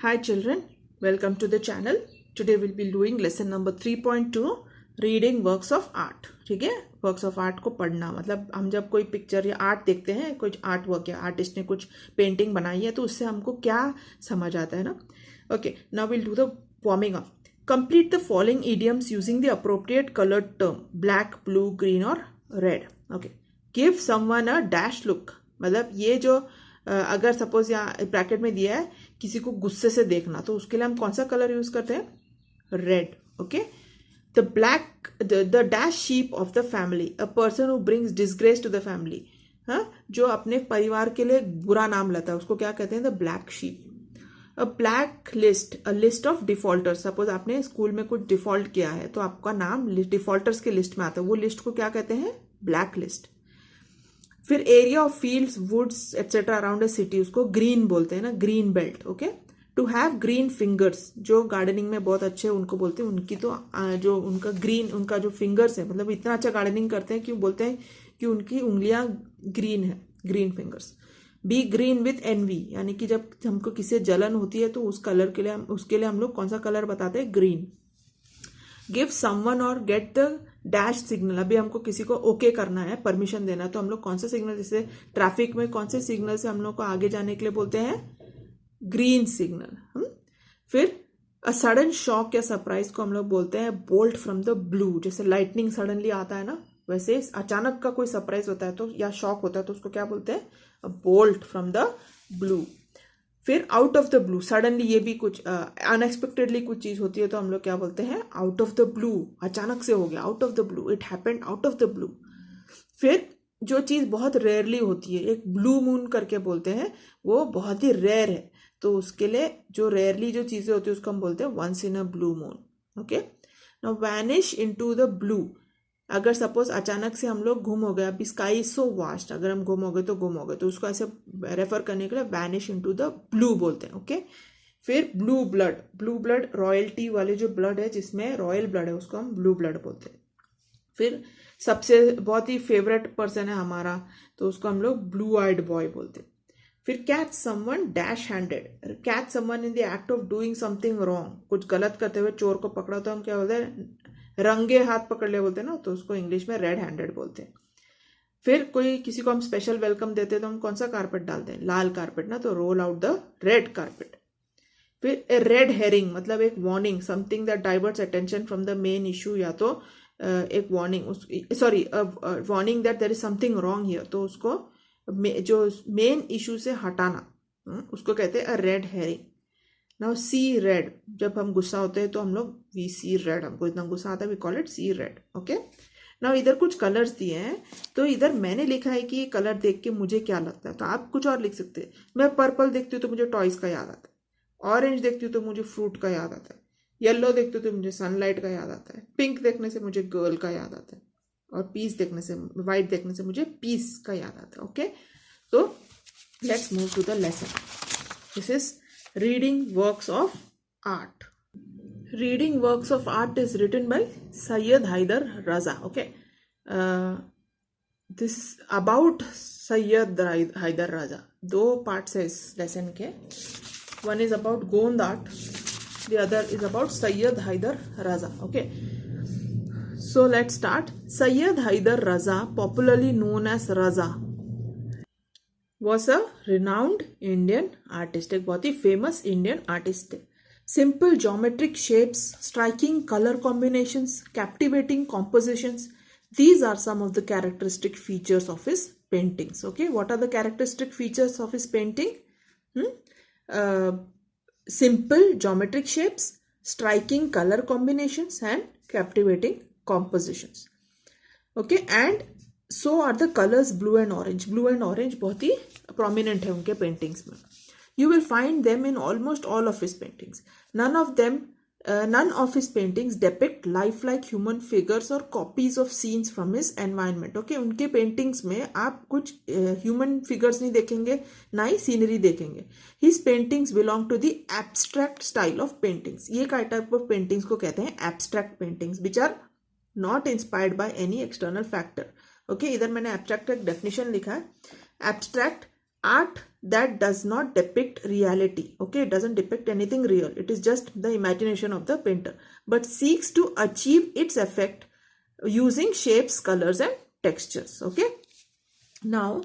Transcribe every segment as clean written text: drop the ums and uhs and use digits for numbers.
Hi children, welcome to the channel. Today we'll be doing lesson number 3.2 reading works of art. ठीक है, works of art को पढ़ना मतलब हम जब कोई पिक्चर या आर्ट देखते हैं, कुछ आर्ट वर्क या आर्टिस्ट ने कुछ पेंटिंग बनाई है तो उससे हमको क्या समझ आता है ना. Okay, now will do the warming up. Complete the following idioms using the appropriate coloured term black, blue, green और red. Okay, give someone a dash look. मतलब ये जो अगर सपोज यहाँ ब्रैकेट में दिया है किसी को गुस्से से देखना, तो उसके लिए हम कौन सा कलर यूज करते हैं? Red. Okay, the black the dash sheep of the family, a person who brings disgrace to the family. हाँ, जो अपने परिवार के लिए बुरा नाम लाता है उसको क्या कहते हैं? The black sheep. A black list, a list of defaulters. Suppose आपने स्कूल में कुछ डिफॉल्ट किया है तो आपका नाम डिफॉल्टर्स के लिस्ट में आता है, वो लिस्ट को क्या कहते हैं? Black list. फिर area of fields, woods etcetera around a city, उसको ग्रीन बोलते हैं ना, green belt. Okay, to have green fingers, जो गार्डनिंग में बहुत अच्छे उनको बोलते हैं, उनकी तो जो उनका ग्रीन, उनका जो फिंगर्स है, मतलब इतना अच्छा गार्डनिंग करते हैं क्यों बोलते हैं कि उनकी उंगलियां ग्रीन है, green fingers. Be green with envy, यानी कि जब हमको किसी जलन होती है तो उस कलर के लिए उसके लिए हम लोग कौन सा कलर बताते हैं? ग्रीन. गिव समवन और गेट द डैश सिग्नल. अभी हमको किसी को ओके करना है, परमिशन देना है, तो हम लोग कौन सा सिग्नल, जैसे ट्रैफिक में कौन से सिग्नल से हम लोग को आगे जाने के लिए बोलते हैं? Green signal. फिर अ सडन शॉक या सरप्राइज को हम लोग बोलते हैं बोल्ट फ्रॉम द ब्लू. जैसे लाइटनिंग सडनली आता है ना, वैसे अचानक का कोई सरप्राइज होता है तो या शॉक होता है तो उसको क्या बोलते हैं? Bolt from the blue. फिर out of the blue, suddenly, ये भी कुछ अनएक्सपेक्टेडली कुछ चीज होती है तो हम लोग क्या बोलते हैं? Out of the blue. अचानक से हो गया, out of the blue, it happened out of the blue. फिर जो चीज बहुत रेयरली होती है, एक ब्लू मून करके बोलते हैं, वो बहुत ही रेयर है, तो उसके लिए जो रेयरली जो चीजें होती है उसको हम बोलते हैं once in a blue moon. Okay, now vanish into the blue. अगर सपोज अचानक से हम लोग गुम हो गए, अभी स्काई इज सो वास्ट, अगर हम गुम हो गए तो गुम हो गए, तो उसको ऐसे रेफर करने के लिए वैनिश इनटू द ब्लू बोलते हैं. ओके, फिर blue blood. Blue blood royalty वाले जो ब्लड है, जिसमें रॉयल ब्लड है, उसको हम ब्लू ब्लड बोलते हैं. फिर सबसे बहुत ही फेवरेट पर्सन है हमारा, तो उसको हम लोग ब्लू आइड बॉय बोलते हैं. फिर catch someone dash handed. Catch someone in the act of doing something wrong. कुछ गलत करते हुए चोर को पकड़ा तो हम क्या बोलते हैं? रंगे हाथ पकड़ ले बोलते हैं ना, तो उसको इंग्लिश में रेड हैंडेड बोलते हैं. फिर कोई किसी को हम स्पेशल वेलकम देते हैं तो हम कौन सा कारपेट डालते हैं? लाल कारपेट ना, तो roll out the red carpet. फिर ए रेड हेरिंग, मतलब एक warning, something that diverts attention from the main issue, या तो एक warning, sorry warning that there is something wrong here, तो उसको जो मेन इशू से हटाना, उसको कहते हैं red herring. Now see red, जब हम गुस्सा होते हैं तो हम लोग वी सी रेड, हमको इतना गुस्सा आता है, we call it see red. Okay, now इधर कुछ कलर्स दिए हैं, तो इधर मैंने लिखा है कि ये कलर देख के मुझे क्या लगता है, तो आप कुछ और लिख सकते हैं. मैं पर्पल देखती हूँ तो मुझे टॉयज का याद आता है, ऑरेंज देखती हूँ तो मुझे फ्रूट का याद आता है, येलो देखती हूँ तो मुझे सनलाइट का याद आता है, पिंक देखने से मुझे गर्ल का याद आता है, और पीस देखने से, व्हाइट देखने से मुझे पीस का याद आता है. ओके, तो let's move to the lesson. This is reading works of art. Reading works of art is written by Sayyid Haider Raza. Okay, this is about Sayyid Haider Raza. दो parts है इस lesson के. One is about Gond art, the other is about Sayyid Haider Raza. Okay, so let's start. Sayyid Haider Raza, popularly known as Raza, was a renowned Indian artist. एक बहुत ही famous Indian artist है. Simple geometric shapes, striking color combinations, captivating compositions, these are some of the characteristic features of his paintings. Okay, what are the characteristic features of his painting? Simple geometric shapes, striking color combinations and captivating compositions. Okay, and so are the colors blue and orange. Blue and orange बहुत ही prominent है उनके paintings में. You will find them in almost all of his paintings. None of his paintings depict lifelike human figures or copies of scenes from his environment. Okay, उनके paintings में आप कुछ human figures नहीं देखेंगे, ना ही scenery देखेंगे. His paintings belong to the abstract style of paintings. ये type of paintings को कहते हैं abstract paintings, which are not inspired by any external factor. Okay, इधर मैंने एब्स्ट्रैक्ट का एक डेफिनेशन लिखा है. Abstract art that does not depict reality. Okay, it doesn't depict anything real. It is just the imagination of the painter, but seeks to achieve its effect using shapes, colors, and textures. Okay, now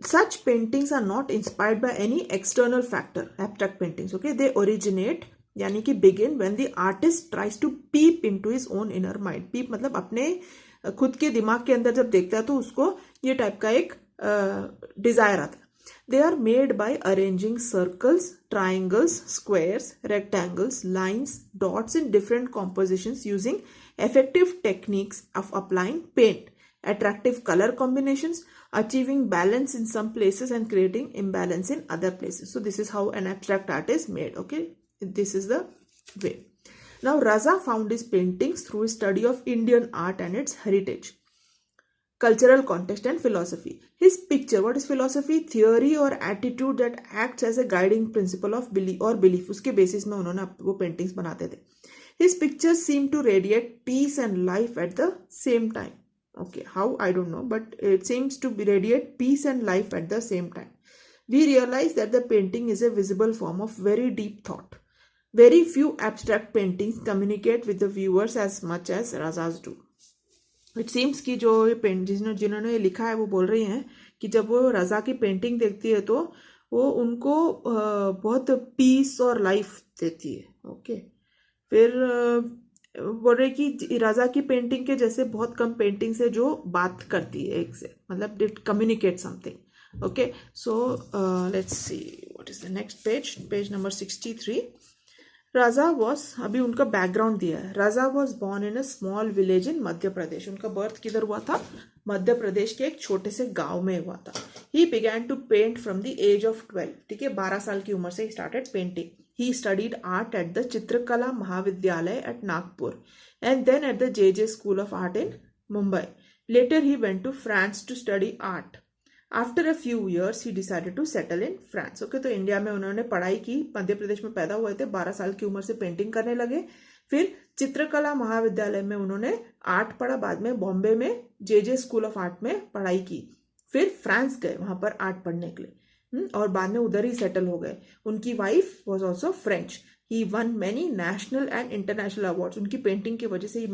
such paintings are not inspired by any external factor. Abstract paintings, okay, they originate यानी कि begin when the artist tries to peep into his own inner mind. peep मतलब अपने खुद के दिमाग के अंदर जब देखता है तो उसको ये टाइप का एक डिजायर आता है. They are made by arranging circles, triangles, squares, rectangles, lines, dots in different compositions using effective techniques of applying paint, attractive color combinations, achieving balance in some places and creating imbalance in other places. So this is how an abstract art is made. Okay, this is the way. Now Raza found his paintings through his study of Indian art and its heritage, cultural context and philosophy. His picture, what is philosophy? Theory or attitude that acts as a guiding principle of belief or belief. उसके basis में उन्होंने वो paintings बनाते थे. His pictures seem to radiate peace and life at the same time. Okay, how? I don't know, but it seems to radiate peace and life at the same time. We realize that the painting is a visible form of very deep thought. Very few abstract paintings communicate with the viewers as much as Raza's do. It seems कि जो ये paint जिन्होंने ये लिखा है वो बोल रही हैं कि जब वो रजा की पेंटिंग देखती है तो वो उनको बहुत पीस और लाइफ देती है. ओके, फिर बोल रहे कि रजा की पेंटिंग के जैसे बहुत कम पेंटिंग्स है जो बात करती है एक से, मतलब it communicate something. Okay, so let's see what is the next page. Page number 63. Raja was, अभी उनका बैकग्राउंड दिया है. Raja was born in a small village in Madhya Pradesh. उनका बर्थ किधर हुआ था? मध्य प्रदेश के एक छोटे से गांव में हुआ था. He began to paint from the age of 12. ठीक है, 12 साल की उम्र से started painting. He studied art at the Chitrakala Mahavidyalaya at Nagpur and then at the J school of art in Mumbai. Later he went to France to study art. After a few years, he decided to settle in France. Okay, तो India में उन्होंने पढ़ाई की. मध्य प्रदेश में पैदा हुए थे, 12 साल की उम्र से पेंटिंग करने लगे. फिर चित्रकला महाविद्यालय में उन्होंने आर्ट पढ़ा. बाद में बॉम्बे में जे स्कूल ऑफ आर्ट में पढ़ाई की. फिर फ्रांस गए वहां पर आर्ट पढ़ने के लिए और बाद में उधर ही सेटल हो गए. उनकी wife was also French. He won many national and international awards. उनकी पेंटिंग की वजह से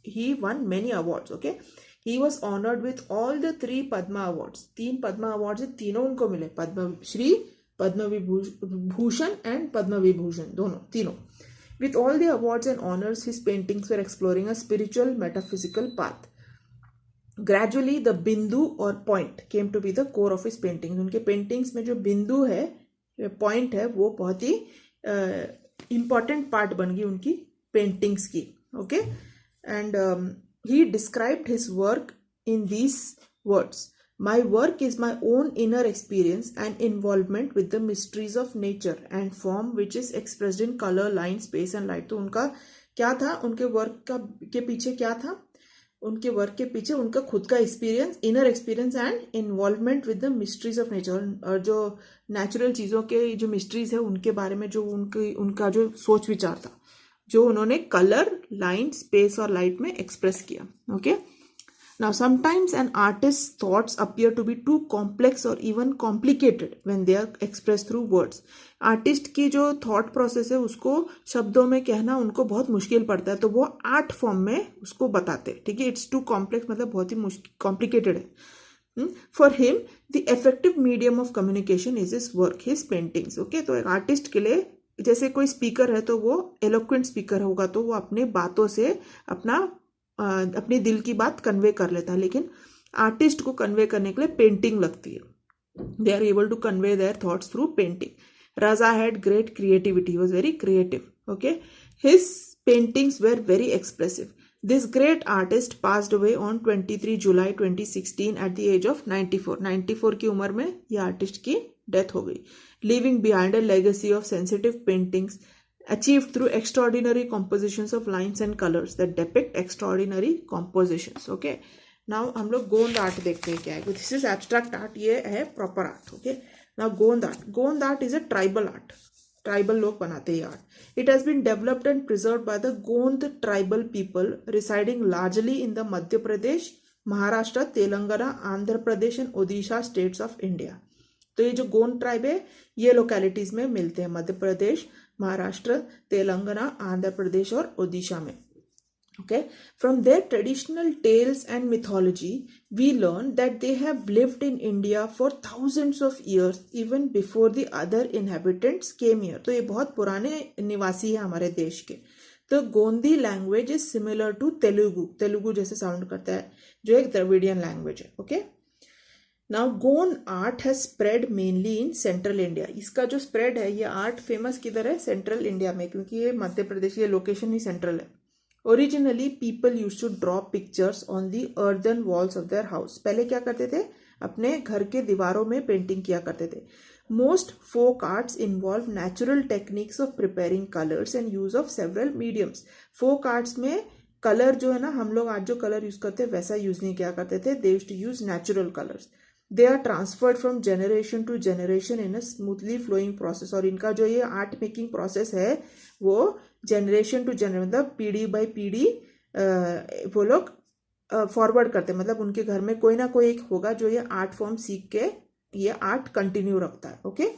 ही won many awards. Okay, He was honored with all the 3 Padma Awards. 3 Padma Awards है, तीनों उनको मिले. पद्म श्री, पद्म विभूषण एंड पद्म विभूषण, दोनों तीनों. With all the awards and honors, his paintings were exploring a spiritual, metaphysical path. Gradually, the बिंदु और point came to be the core of his paintings. उनके paintings में जो बिंदु है, point है, वो बहुत ही important part बन गई उनकी paintings की. Okay, and he described his work in these words. My work is my own inner experience and involvement with the mysteries of nature and form which is expressed in color, line, space and light. तो उनका क्या था? उनके work के पीछे क्या था? उनके वर्क के पीछे उनका खुद का experience, inner experience and involvement with the mysteries of nature. और जो नेचुरल चीज़ों के जो मिस्ट्रीज है उनके बारे में जो उनका जो सोच विचार था, जो उन्होंने कलर, लाइन, स्पेस और लाइट में एक्सप्रेस किया. Okay, now sometimes an artist thoughts appear to be too complex और even complicated when they are express through words. Artist की जो थॉट प्रोसेस है उसको शब्दों में कहना उनको बहुत मुश्किल पड़ता है, तो वो आर्ट फॉर्म में उसको बताते. ठीक है, इट्स टू कॉम्प्लेक्स मतलब बहुत ही कॉम्प्लिकेटेड है. For him the effective medium of communication is his work, his paintings. Okay, तो एक आर्टिस्ट के लिए जैसे कोई स्पीकर है तो वो एलोक्वेंट स्पीकर होगा तो वो अपने बातों से अपने दिल की बात कन्वे कर लेता है, लेकिन आर्टिस्ट को कन्वे करने के लिए पेंटिंग लगती है. They are able to convey their thoughts through painting. Raja had great creativity, he was very creative. Okay, his paintings were very expressive. This great artist passed away on 23 July 2016 at the age of 94. 94 की उम्र में यह artist की death हो गई. Leaving behind a legacy of sensitive paintings achieved through extraordinary compositions of lines and colors that depict extraordinary compositions. Okay, now हम लोग गोंद आर्ट देखते हैं क्या है. This is abstract art, ये है proper art. Okay, now गोंद आर्ट. गोंद art is a tribal art. Tribal लोग बनाते हैं art. It has been developed and preserved by the Gond tribal people residing largely in the Madhya Pradesh, Maharashtra, Telangana, Andhra Pradesh and Odisha states of India. तो ये जो Gond tribe है ये लोकेलिटीज में मिलते हैं, मध्य प्रदेश, महाराष्ट्र, तेलंगाना, आंध्र प्रदेश और ओडिशा में। Okay, from their traditional tales and mythology, we learn that they have lived in India for thousands of years, even before the other inhabitants came here. तो ये बहुत पुराने निवासी है हमारे देश के। तो Gondi language is similar to Telugu, Telugu जैसे साउंड करता है, जो एक द्रविडियन लैंग्वेज है। Okay, now Gond art has spread mainly in central India. इसका जो स्प्रेड है, ये आर्ट फेमस किधर है? सेंट्रल इंडिया में, क्योंकि ये मध्य प्रदेश, ये लोकेशन ही सेंट्रल है। Originally people use to draw pictures on the earthen walls of their house. पहले क्या करते थे? अपने घर के दीवारों में पेंटिंग किया करते थे। Most folk arts involve natural techniques of preparing colours and use of several mediums. Folk arts में कलर जो है ना, हम लोग आज जो कलर यूज करते हैं वैसा यूज नहीं किया करते थे। They used to use natural colours. They are transferred from generation to generation in a smoothly flowing process. और इनका जो ये आर्ट मेकिंग प्रोसेस है वो जनरेशन टू जनरेशन, मतलब पीढ़ी बाई पीढ़ी वो लोग फॉरवर्ड करते हैं। मतलब उनके घर में कोई ना कोई एक होगा जो ये आर्ट फॉर्म सीख के ये आर्ट कंटिन्यू रखता है। ओके,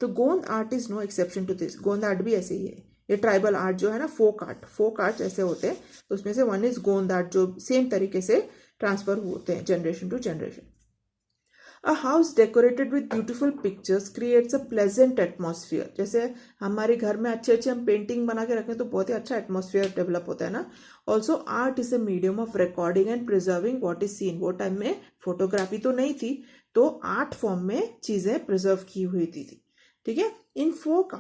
तो Gond art is no exception to this. Gond art भी ऐसे ही है। ये ट्राइबल आर्ट जो है ना, फोक आर्ट ऐसे होते हैं। तो उसमें से वन इज गोंद आर्ट, जो सेम तरीके से ट्रांसफर होते हैं generation to generation. A house decorated with beautiful pictures creates a pleasant atmosphere. जैसे हमारे घर में अच्छे अच्छे हम पेंटिंग बना के रखें तो बहुत ही अच्छा एटमॉस्फेयर डेवलप होता है ना। Also art is a medium of recording and preserving what is scene. वो टाइम में फोटोग्राफी तो नहीं थी, तो आर्ट फॉर्म में चीजें प्रिजर्व की हुई थी। ठीक है। इन फोक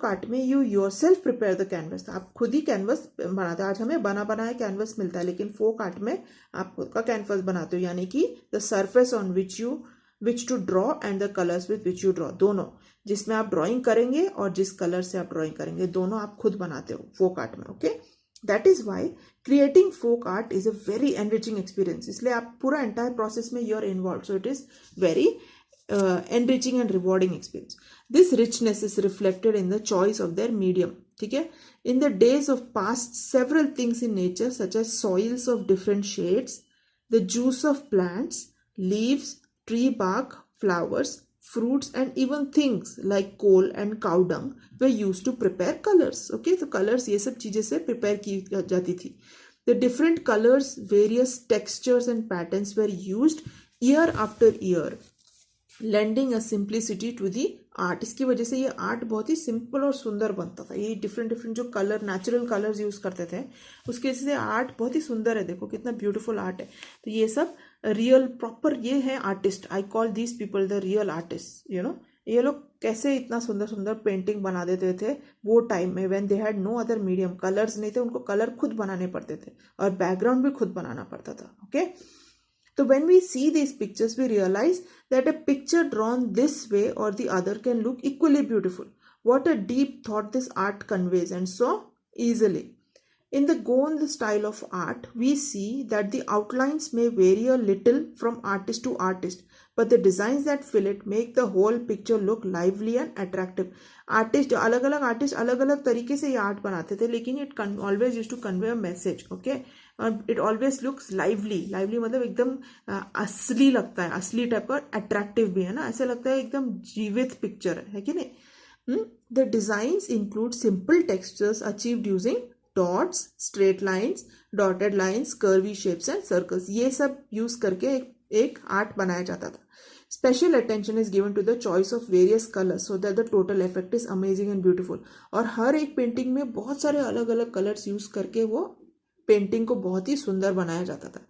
आर्ट में you yourself prepare the canvas. आप खुद ही कैनवस बनाते हैं। आज हमें बना बनाया कैनवस मिलता है, लेकिन फोक आर्ट में आप खुद का कैनवस बनाते हो, यानी कि the surface on which to draw and the colours with which you draw, दोनों जिसमें आप ड्राइंग करेंगे और जिस कलर से आप ड्राइंग करेंगे, दोनों आप खुद बनाते हो फोक आर्ट में। Okay, that is why creating folk art is a very enriching experience. इसलिए आप पूरा एंटायर प्रोसेस में you are involve, so it is very enriching and rewarding experience. This richness is reflected in the choice of their medium. ठीक है। In the days of past, several things in nature such as soils of different shades, the juice of plants, leaves, tree bark, flowers, fruits and even things like coal and cow dung were used to prepare colors. Okay, तो colors ये सब चीजें से prepare की जाती थी। The different colors, various textures and patterns were used year after year, lending a simplicity to the art. इसकी वजह से ये आर्ट बहुत ही सिंपल और सुंदर बनता था। ये डिफरेंट जो कलर, नेचुरल कलर्स यूज करते थे, उसकी वजह से आर्ट बहुत ही सुंदर है। देखो कितना ब्यूटीफुल आर्ट है। तो ये सब रियल प्रॉपर ये है artist. I call these people the real artist. You know, ये लोग कैसे इतना सुंदर सुंदर पेंटिंग बना देते थे वो टाइम में, when they had no other medium, colours नहीं थे, उनको कलर खुद बनाने पड़ते थे और बैकग्राउंड भी खुद बनाना पड़ता था। Okay, so when we see these pictures, we realize that a picture drawn this way or the other can look equally beautiful. What a deep thought this art conveys, and so easily. In the Gond style of art, we see that the outlines may vary a little from artist to artist, but the designs that fill it make the whole picture look lively and attractive. Artist अलग अलग तरीके से ये art बनाते थे, लेकिन it always use to convey a message. Okay, it always looks lively मतलब एकदम असली लगता है, असली टाइप का, अट्रैक्टिव भी है ना, ऐसा लगता है एकदम जीवित पिक्चर है कि नहीं। The designs include simple textures achieved using dots, straight lines, dotted lines, curvy shapes and circles. ये सब यूज करके एक आर्ट बनाया जाता था। Special attention is given to the choice of various colors so that the total effect is amazing and beautiful. और हर एक painting में बहुत सारे अलग अलग कलर्स यूज करके वो पेंटिंग को बहुत ही सुंदर बनाया जाता था।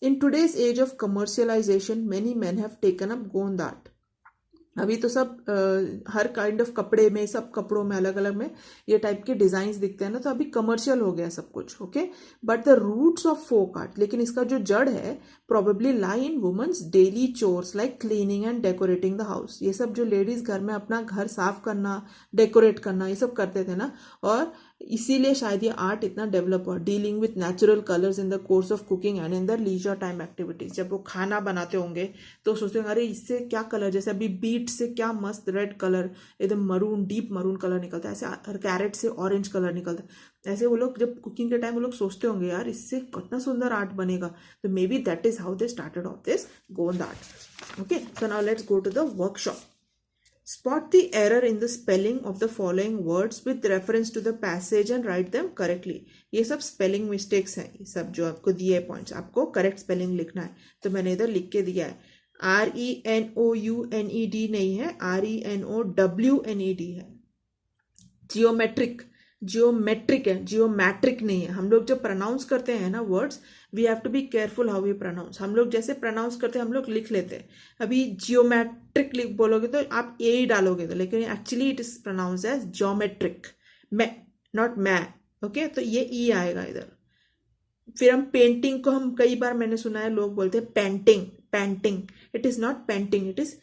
In today's age of commercialization, many men have taken up Gond art. अभी तो सब हर काइंड ऑफ कपड़े में, सब कपड़ों में अलग अलग में ये टाइप के डिजाइन्स दिखते हैं ना, तो अभी कमर्शियल हो गया सब कुछ। Okay, but the roots of folk art, लेकिन इसका जो जड़ है probably lie in women's daily chores like cleaning and decorating the house. ये सब जो लेडीज घर में अपना घर साफ करना, डेकोरेट करना, ये सब करते थे ना, और इसीलिए शायद ये आर्ट इतना डेवलप हुआ। Dealing with natural colours in the course of cooking and in the leisure time activities. जब वो खाना बनाते होंगे तो सोचते होंगे अरे इससे क्या कलर, जैसे अभी बीट बीट से क्या मस्त रेड कलर, एकदम मरून, डीप मरून कलर निकलता है, ऐसे कैरेट से ऑरेंज कलर निकलता है। ऐसे वो लोग जब कुकिंग के टाइम वो लोग सोचते होंगे यार इससे कितना सुंदर आर्ट बनेगा, तो maybe that is how they started off this Gond art. Okay, so now let's go to the workshop. Spot the error in the spelling of the following words with reference to the passage and write them correctly. ये सब spelling mistakes हैं, ये सब जो आपको दिए points, आपको correct spelling लिखना है। तो मैंने इधर लिख के दिया है, RENOUNED नहीं है, RENOWNED है। जियोमेट्रिक है, जियोमेट्रिक नहीं है। हम लोग जब प्रोनाउंस करते हैं ना words, we have to be careful how we pronounce. हम लोग जैसे प्रोनाउंस करते हैं हम लोग लिख लेते हैं, अभी जियोमेट्रिक लिख बोलोगे तो आप ए ही डालोगे, तो लेकिन actually it is pronounce as geometric, not मै। ओके, तो ये ई आएगा इधर। फिर हम पेंटिंग को, हम कई बार मैंने सुना है लोग बोलते हैं painting, it is not painting, it is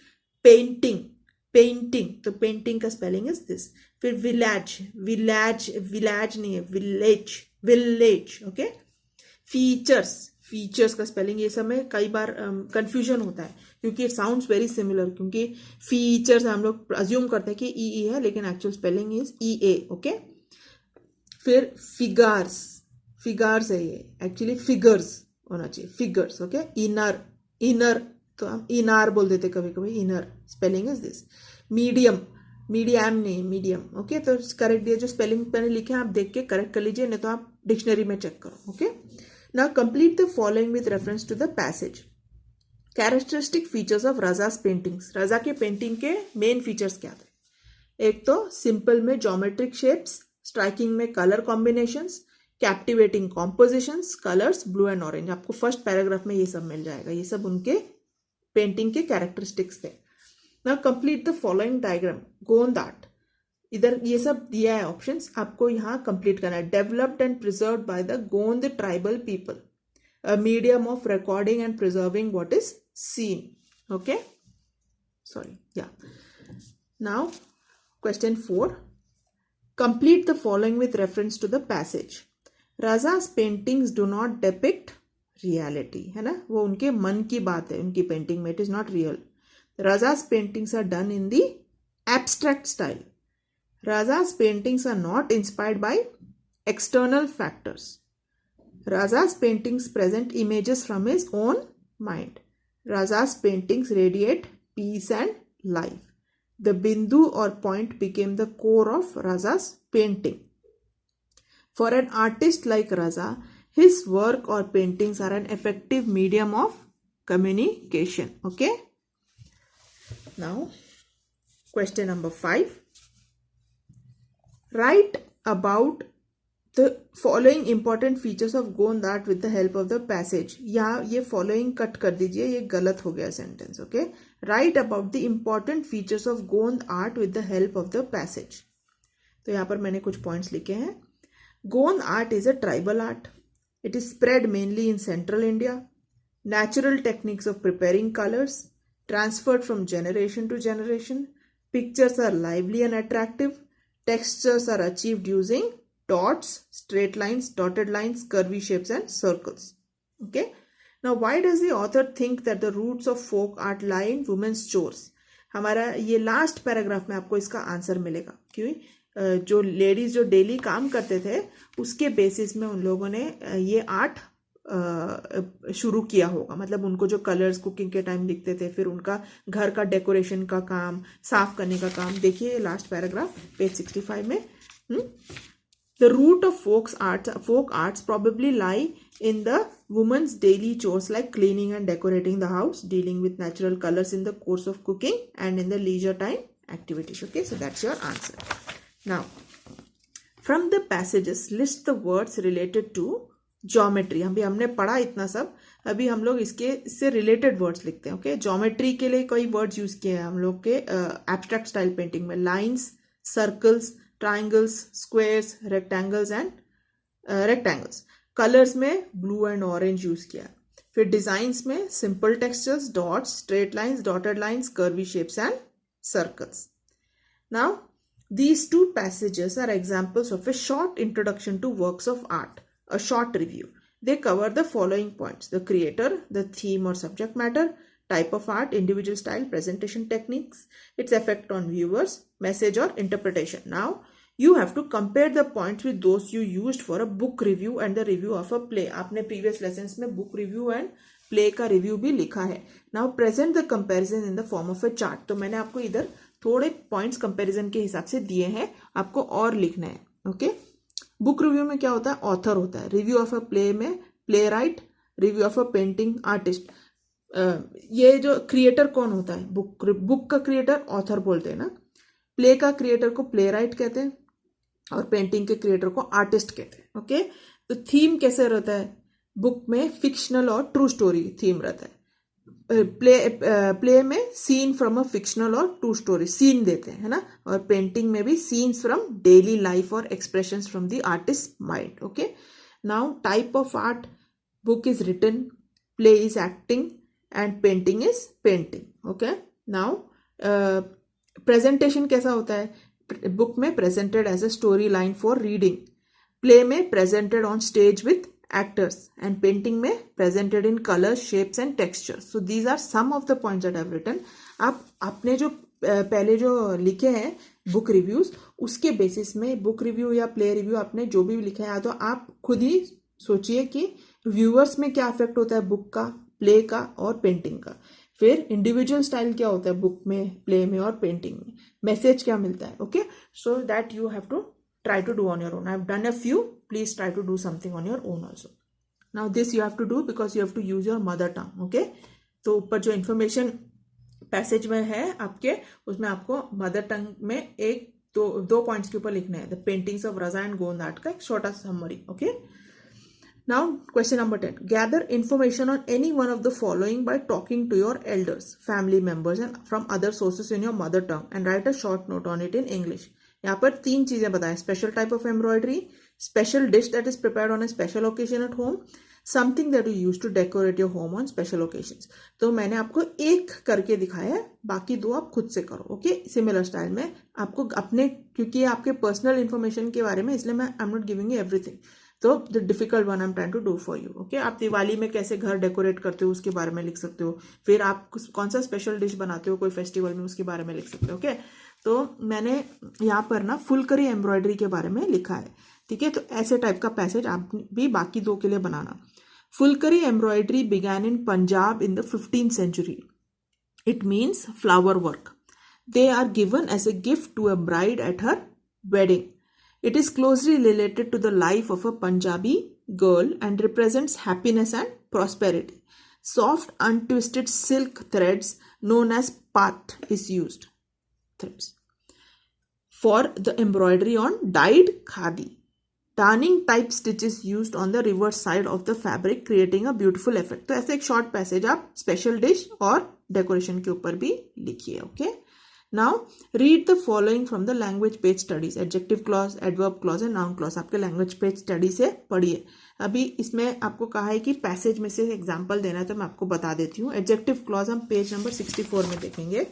painting, तो पेंटिंग का स्पेलिंग इज दिस। फिर विलेज नहीं है, विलेज। ओके, फीचर्स का स्पेलिंग, ये सब में कई बार कंफ्यूजन होता है क्योंकि इट साउंड्स वेरी सिमिलर, क्योंकि फीचर्स हम लोग अज्यूम करते हैं कि ई है, लेकिन actual spelling is EA। Okay, फिर फिगर्स है, ये एक्चुअली फिगर्स होना चाहिए, फिगर्स। ओके, इनर तो हम इनार बोल देते कभी कभी, inner spelling is this. Medium नहीं, मीडियम। ओके, तो करेक्ट दिया, जो स्पेलिंग मैंने लिखे हैं आप देख के करेक्ट कर लीजिए, नहीं तो आप डिक्शनरी में चेक करो। Okay, now complete the following with reference to the passage. Characteristic features of Raza's paintings. Raza के पेंटिंग के मेन फीचर्स क्या थे? एक तो सिंपल में ज्योमेट्रिक शेप्स, स्ट्राइकिंग में colour combinations, captivating compositions, colours blue and orange. आपको फर्स्ट पैराग्राफ में ये सब मिल जाएगा, ये सब उनके पेंटिंग के कैरेक्टरिस्टिक्स थे। Now complete the following diagram. गोंद आर्ट, इधर ये सब दिया है ऑप्शंस, आपको यहाँ कंप्लीट करना है। Developed and preserved by the Gond tribal people, a medium of recording and preserving what is seen. Okay, sorry, ya. Now question 4, complete the following with reference to the passage. Raza's paintings do not depict reality, है ना, वो उनके मन की बात है उनकी painting में, it is not real. Raza's paintings are done in the abstract style. Raza's paintings are not inspired by external factors. Raza's paintings present images from his own mind. Raza's paintings radiate peace and life. The bindu or point became the core of Raza's painting. For an artist like Raza, his work or paintings are an effective medium of communication. Okay? Now, question number 5. Write about the following important features of Gond art with the help of the passage. यहाँ ये following cut कर दीजिए, ये गलत हो गया sentence. Okay, write about the important features of Gond art with the help of the passage. तो यहाँ पर मैंने कुछ पॉइंट्स लिखे हैं। Gond art is a tribal art. It is spread mainly in central India. Natural techniques of preparing colors, transferred from generation to generation. Pictures are lively and attractive. Textures are achieved using dots, straight lines, dotted lines, curvy shapes and circles. Okay. Now, why does the author think that the roots of folk art lie in women's chores? हमारा ये last paragraph में आपको इसका answer मिलेगा। क्यों? जो ladies जो daily काम करते थे उसके बेसिस में उन लोगों ने ये आर्ट शुरू किया होगा। मतलब उनको जो कलर्स कुकिंग के टाइम दिखते थे, फिर उनका घर का डेकोरेशन का काम, साफ करने का काम। देखिए लास्ट पैराग्राफ पेज 65 में। The root of folk arts probably lie in the woman's daily chores like cleaning and decorating the house, dealing with natural colors in the course of cooking and in the leisure time activities. Okay, so that's your answer. Now, from the passages, list the words related to geometry. हमने पढ़ा इतना सब, अभी हम लोग इससे related words लिखते हैं। ओके, ज्योमेट्री के लिए कई वर्ड्स यूज किए हैं हम लोग के एब्स्ट्रैक्ट स्टाइल पेंटिंग में। Lines, circles, triangles, squares, rectangles and rectangles. Colours में ब्लू एंड ऑरेंज यूज किया। फिर डिजाइन्स में simple textures, dots, straight lines, dotted lines, curvy shapes and circles. Now these two passages are examples of a short introduction to works of art. A short review. They cover the following points: the creator, the theme or subject matter, type of art, individual style, presentation techniques, its effect on viewers, message or interpretation. Now you have to compare the points with those you used for a book review and the review of a play. आपने previous lessons में book review and play का review भी लिखा है. Now present the comparison in the form of a chart. तो मैंने आपको इधर थोड़े points comparison के हिसाब से दिए हैं, आपको और लिखना है. ओके, बुक रिव्यू में क्या होता है? ऑथर होता है. रिव्यू ऑफ अ प्ले में play right, review of a painting artist. ये जो क्रिएटर कौन होता है? बुक का क्रिएटर ऑथर बोलते हैं ना. प्ले का क्रिएटर को प्ले राइट कहते हैं और पेंटिंग के क्रिएटर को आर्टिस्ट कहते हैं. ओके, तो थीम कैसे रहता है? बुक में फिक्शनल और ट्रू स्टोरी थीम रहता है. प्ले में सीन फ्रॉम अ फिक्शनल और ट्रू स्टोरी सीन देते हैं, है ना. और पेंटिंग में भी सीन्स फ्रॉम डेली लाइफ और expressions from the artist mind. Okay, now type of art, book is written, play is acting and painting is painting. Okay, now presentation कैसा होता है? बुक में presented as a story line for reading, play में presented on stage with actors, and painting में presented in colors, shapes and textures. So these are some of the points that I have written. आप आपने जो पहले जो लिखे हैं book reviews, उसके बेसिस में बुक रिव्यू या प्ले रिव्यू आपने जो भी लिखा है, तो आप खुद ही सोचिए कि व्यूअर्स में क्या इफेक्ट होता है बुक का, प्ले का और पेंटिंग का. फिर इंडिविजुअल स्टाइल क्या होता है बुक में, प्ले में और पेंटिंग में, मैसेज क्या मिलता है. Okay, so that you have to try to do on your own. I have done a few. Please try to do something on your own also. Now this you have to do because you have to use your mother tongue. Okay, तो ऊपर जो information passage में है आपके, उसमें आपको mother tongue में एक दो पॉइंट्स के ऊपर लिखना है. The paintings of Raza and Gond art का एक छोटा summary. Okay, now question number 10. Gather information on any one of the following by talking to your elders, family members and from other sources in your mother tongue and write a short note on it in English. यहाँ पर 3 चीजें बताएं. Special type of embroidery, special dish that is prepared on a special occasion eight home, something that you use to decorate your home on special occasions. तो मैंने आपको एक करके दिखाया है, बाकी 2 आप खुद से करो. ओके, सिमिलर स्टाइल में आपको अपने, क्योंकि ये आपके पर्सनल इन्फॉर्मेशन के बारे में, इसलिए मैं I am not giving you everything. तो the difficult one I am trying to do for you. Okay, आप दिवाली में कैसे घर डेकोरेट करते हो उसके बारे में लिख सकते हो. फिर आप कौन सा स्पेशल डिश बनाते हो कोई फेस्टिवल में, उसके बारे में लिख सकते हो. ओके, तो मैंने यहाँ पर ना फुलकरी एम्ब्रॉयडरी के बारे में लिखा है. ठीक है, तो ऐसे टाइप का पैसेज आप भी बाकी 2 के लिए बनाना. Phulkari embroidery began in Punjab in the 15th century. It means flower work. They are given as a gift to a bride at her wedding. It is closely related to the life of a Punjabi girl and represents happiness and prosperity. Soft, untwisted silk threads known as path is used. Threads for the embroidery on dyed khadi. Darning type stitches used on the reverse side of the fabric, creating a beautiful effect. तो ऐसे एक short passage आप special dish और decoration के ऊपर भी लिखिए. Okay. Now read the following from the language page studies. Adjective clause, adverb clause and noun clause आपके language page study से पढ़िए. अभी इसमें आपको कहा है कि पैसेज में से एग्जाम्पल देना है, तो मैं आपको बता देती हूँ. एडजेक्टिव क्लॉज हम पेज नंबर 64 में देखेंगे.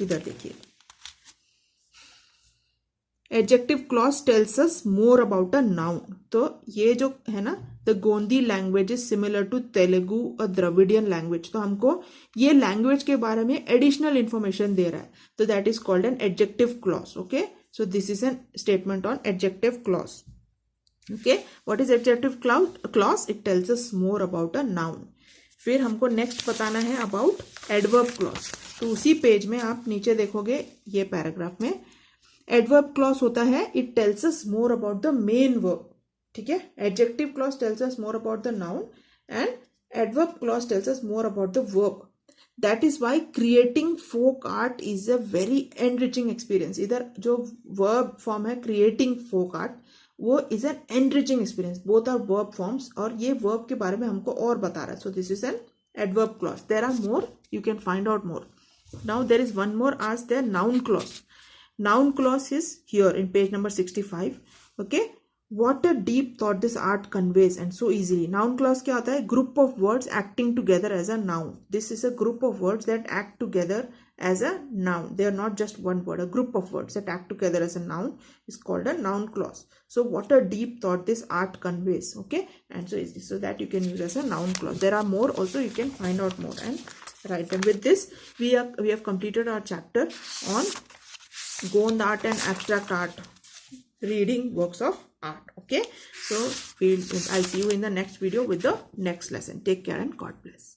इधर देखिए. Adjective clause tells us more about a noun. तो ये जो है ना, the Gondi language is similar to Telugu और द्रविडियन लैंग्वेज. तो हमको ये लैंग्वेज के बारे में एडिशनल इंफॉर्मेशन दे रहा है, तो that is called an adjective clause. Okay, so this is an statement on adjective clause. Okay, what is adjective clause? It tells us more about a noun. फिर हमको नेक्स्ट बताना है अबाउट एडवर्ब क्लॉज. तो उसी page में आप नीचे देखोगे ये पैराग्राफ में एडवर्ब क्लॉज होता है. It tells us more about the main verb. ठीक है, adjective clause tells us more about the noun and adverb clause tells us more about the verb. That is why creating folk art is a very enriching experience. इधर जो verb form है creating folk art, वो is an enriching experience. Both are verb forms और ये verb के बारे में हमको और बता रहा है. So this is an adverb clause. There are more, you can find out more. Now there is one more as their noun clause. Noun clause is here in page number 65. Okay, What a deep thought this art conveys and so easily. Noun clause क्या होता है? Group of words acting together as a noun. This is a group of words that act together as a noun. They are not just one word. A group of words that act together as a noun is called a noun clause. So what a deep thought this art conveys. Okay, and so easy. So that you can use as a noun clause. There are more also. You can find out more and write them. With this, we have completed our chapter on Gond art and abstract art. Reading works of art. Okay, so I'll see you in the next video with the next lesson. Take care and God bless.